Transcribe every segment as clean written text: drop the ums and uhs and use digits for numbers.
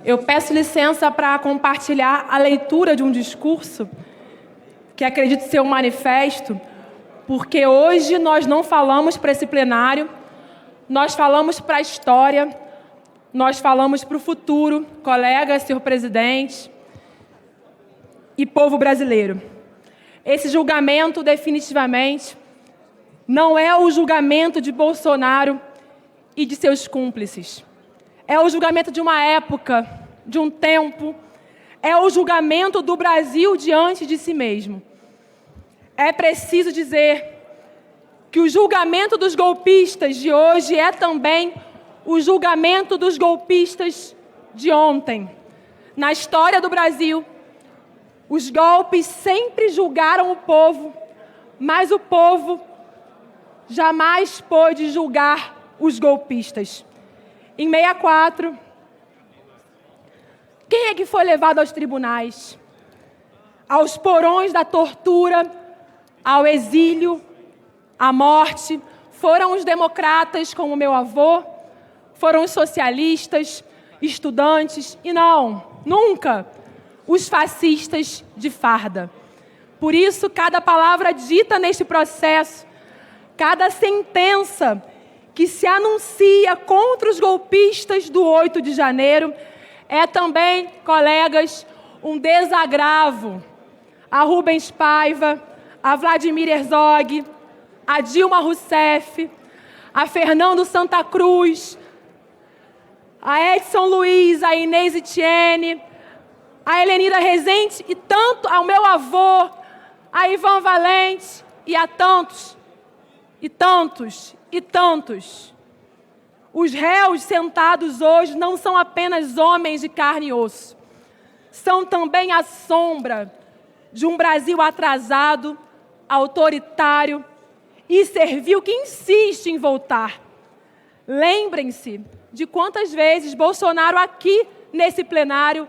Eu peço licença para compartilhar a leitura de um discurso que acredito ser um manifesto, porque hoje nós não falamos para esse plenário, nós falamos para a história, nós falamos para o futuro, colegas, senhor presidente e povo brasileiro. Esse julgamento, definitivamente, não é o julgamento de Bolsonaro e de seus cúmplices. É o julgamento de uma época, de um tempo. É o julgamento do Brasil diante de si mesmo. É preciso dizer que o julgamento dos golpistas de hoje é também o julgamento dos golpistas de ontem. Na história do Brasil, os golpes sempre julgaram o povo, mas o povo jamais pôde julgar os golpistas. Em 64, quem é que foi levado aos tribunais? Aos porões da tortura, ao exílio, à morte? Foram os democratas, como meu avô? Foram os socialistas, estudantes? E não, nunca os fascistas de farda. Por isso, cada palavra dita neste processo, cada sentença que se anuncia contra os golpistas do 8 de janeiro é também, colegas, um desagravo a Rubens Paiva, a Vladimir Herzog, a Dilma Rousseff, a Fernando Santa Cruz, a Edson Luiz, a Inês Etienne, a Helenira Rezende e tanto ao meu avô, a Ivan Valente e a tantos, e tantos, e tantos. Os réus sentados hoje não são apenas homens de carne e osso. São também a sombra de um Brasil atrasado, autoritário e servil que insiste em voltar. Lembrem-se de quantas vezes Bolsonaro aqui nesse plenário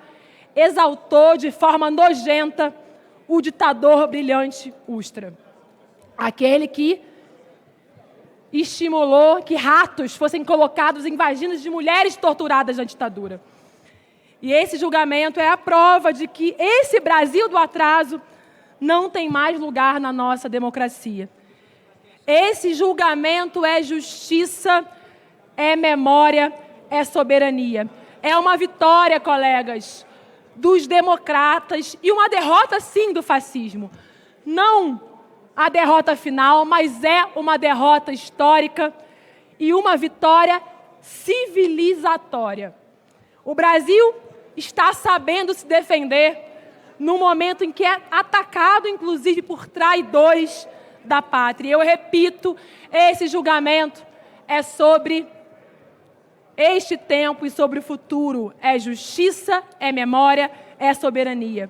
exaltou de forma nojenta o ditador brilhante Ustra. Aquele que estimulou que ratos fossem colocados em vaginas de mulheres torturadas na ditadura. E esse julgamento é a prova de que esse Brasil do atraso não tem mais lugar na nossa democracia. Esse julgamento é justiça, é memória, é soberania. É uma vitória, colegas, dos democratas e uma derrota, sim, do fascismo. Não a derrota final, mas é uma derrota histórica e uma vitória civilizatória. O Brasil está sabendo se defender no momento em que é atacado, inclusive, por traidores da pátria. Eu repito, esse julgamento é sobre este tempo e sobre o futuro. É justiça, é memória, é soberania.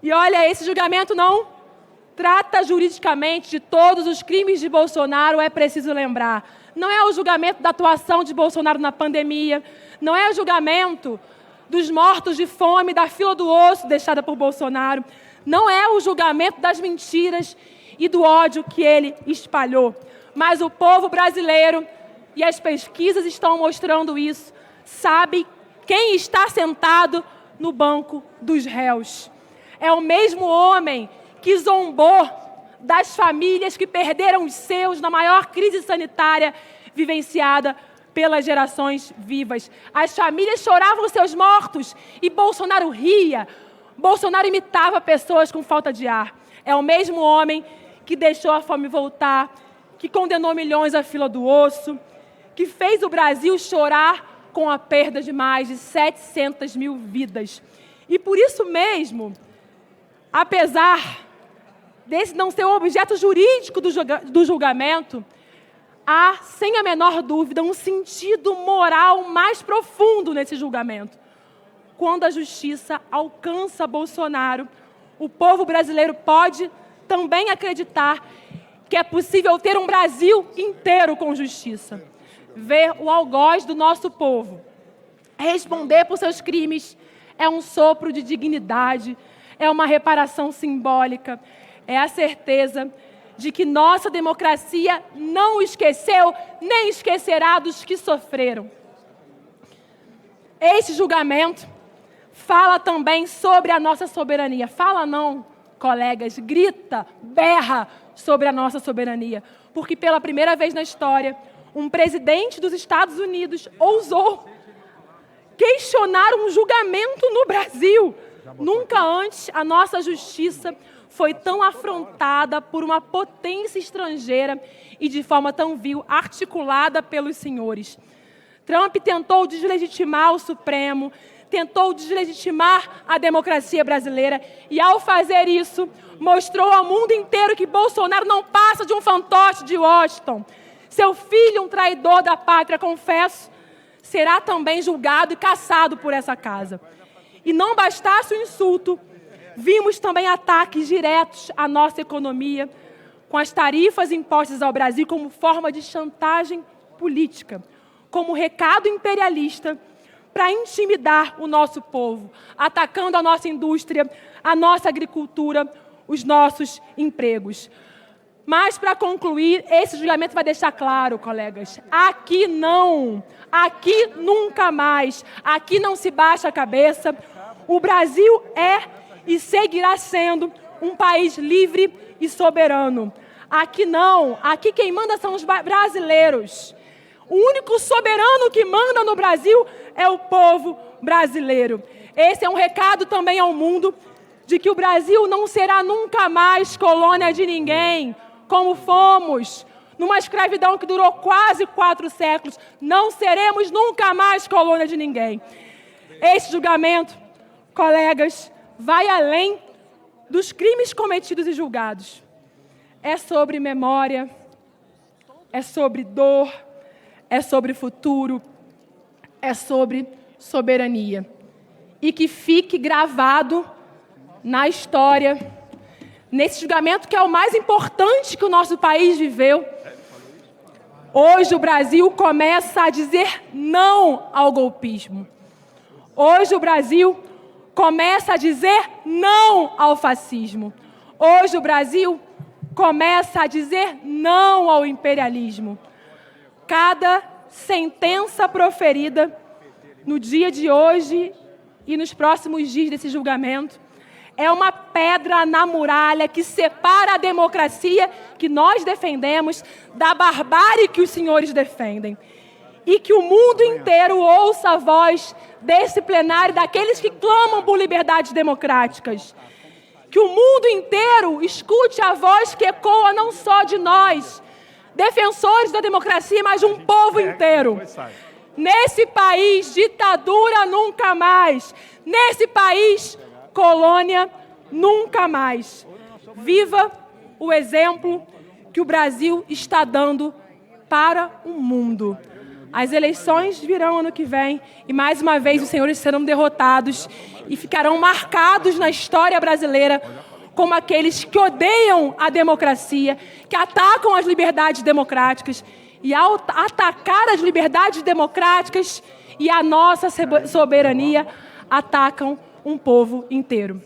E olha, esse julgamento não trata juridicamente de todos os crimes de Bolsonaro, é preciso lembrar. Não é o julgamento da atuação de Bolsonaro na pandemia, não é o julgamento dos mortos de fome, da fila do osso deixada por Bolsonaro, não é o julgamento das mentiras e do ódio que ele espalhou. Mas o povo brasileiro, e as pesquisas estão mostrando isso, sabe quem está sentado no banco dos réus. É o mesmo homem que zombou das famílias que perderam os seus na maior crise sanitária vivenciada pelas gerações vivas. As famílias choravam seus mortos e Bolsonaro ria. Bolsonaro imitava pessoas com falta de ar. É o mesmo homem que deixou a fome voltar, que condenou milhões à fila do osso, que fez o Brasil chorar com a perda de mais de 700 mil vidas. E por isso mesmo, apesar desse não ser o objeto jurídico do julgamento, há, sem a menor dúvida, um sentido moral mais profundo nesse julgamento. Quando a justiça alcança Bolsonaro, o povo brasileiro pode também acreditar que é possível ter um Brasil inteiro com justiça. Ver o algoz do nosso povo responder por seus crimes é um sopro de dignidade, é uma reparação simbólica, é a certeza de que nossa democracia não esqueceu nem esquecerá dos que sofreram. Esse julgamento fala também sobre a nossa soberania. Fala não, colegas, grita, berra sobre a nossa soberania. Porque pela primeira vez na história, um presidente dos Estados Unidos ousou questionar um julgamento no Brasil. Nunca antes a nossa justiça foi tão afrontada por uma potência estrangeira e de forma tão vil, articulada pelos senhores. Trump tentou deslegitimar o Supremo, tentou deslegitimar a democracia brasileira e, ao fazer isso, mostrou ao mundo inteiro que Bolsonaro não passa de um fantoche de Washington. Seu filho, um traidor da pátria, confesso, será também julgado e caçado por essa casa. E não bastasse o insulto, vimos também ataques diretos à nossa economia, com as tarifas impostas ao Brasil como forma de chantagem política, como recado imperialista para intimidar o nosso povo, atacando a nossa indústria, a nossa agricultura, os nossos empregos. Mas, para concluir, esse julgamento vai deixar claro, colegas, aqui não, aqui nunca mais, aqui não se baixa a cabeça. O Brasil é e seguirá sendo um país livre e soberano. Aqui não, aqui quem manda são os brasileiros. O único soberano que manda no Brasil é o povo brasileiro. Esse é um recado também ao mundo de que o Brasil não será nunca mais colônia de ninguém, como fomos, numa escravidão que durou quase 4 séculos. Não seremos nunca mais colônia de ninguém. Esse julgamento, colegas, vai além dos crimes cometidos e julgados. É sobre memória, é sobre dor, é sobre futuro, é sobre soberania. E que fique gravado na história, nesse julgamento que é o mais importante que o nosso país viveu. Hoje o Brasil começa a dizer não ao golpismo. Hoje o Brasil começa a dizer não ao fascismo. Hoje o Brasil começa a dizer não ao imperialismo. Cada sentença proferida no dia de hoje e nos próximos dias desse julgamento é uma pedra na muralha que separa a democracia que nós defendemos da barbárie que os senhores defendem. E que o mundo inteiro ouça a voz desse plenário, daqueles que clamam por liberdades democráticas. Que o mundo inteiro escute a voz que ecoa não só de nós, defensores da democracia, mas de um povo inteiro. Nesse país, ditadura nunca mais. Nesse país, colônia nunca mais. Viva o exemplo que o Brasil está dando para o mundo. As eleições virão ano que vem e, mais uma vez, os senhores serão derrotados e ficarão marcados na história brasileira como aqueles que odeiam a democracia, que atacam as liberdades democráticas e, ao atacar as liberdades democráticas e a nossa soberania, atacam um povo inteiro.